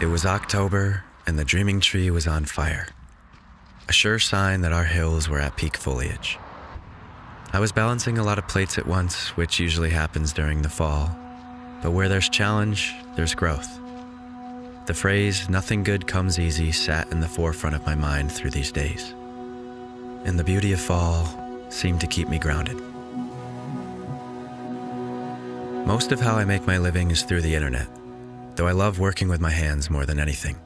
It was October, and the dreaming tree was on fire. A sure sign that our hills were at peak foliage. I was balancing a lot of plates at once, which usually happens during the fall. But where there's challenge, there's growth. The phrase, "nothing good comes easy," sat in the forefront of my mind through these days. And the beauty of fall seemed to keep me grounded. Most of how I make my living is through the internet, though I love working with my hands more than anything.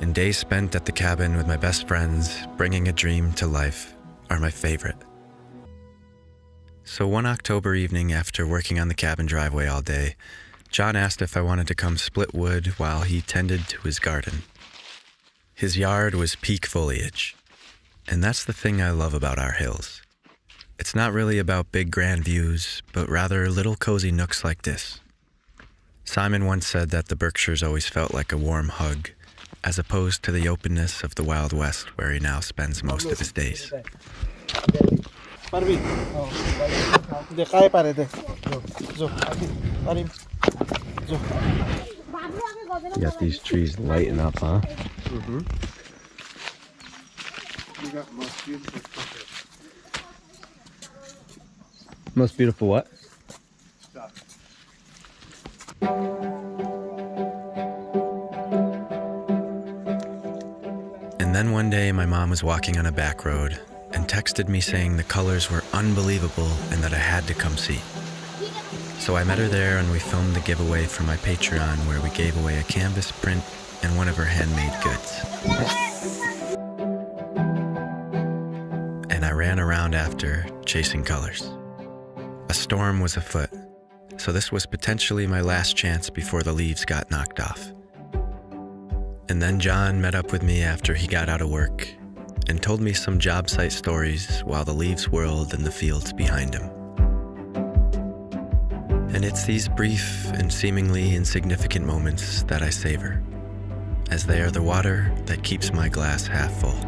And days spent at the cabin with my best friends, bringing a dream to life, are my favorite. So one October evening, after working on the cabin driveway all day, John asked if I wanted to come split wood while he tended to his garden. His yard was peak foliage, and that's the thing I love about our hills. It's not really about big grand views, but rather little cozy nooks like this. Simon once said that the Berkshires always felt like a warm hug, as opposed to the openness of the Wild West where he now spends most of his days. You got these trees lighting up, huh? Mm-hmm. Most beautiful what? And then one day my mom was walking on a back road and texted me saying the colors were unbelievable and that I had to come see. So I met her there and we filmed the giveaway for my Patreon where we gave away a canvas print and one of her handmade goods. And I ran around after, chasing colors. A storm was afoot, so this was potentially my last chance before the leaves got knocked off. And then John met up with me after he got out of work and told me some job site stories while the leaves whirled in the fields behind him. And it's these brief and seemingly insignificant moments that I savor, as they are the water that keeps my glass half full.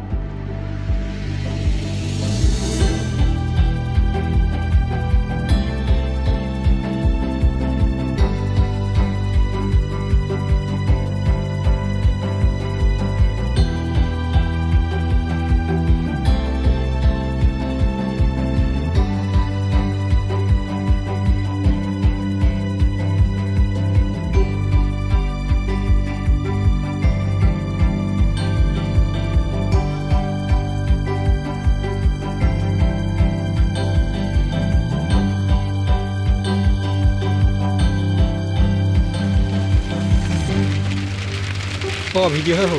พ่อพี่เดียว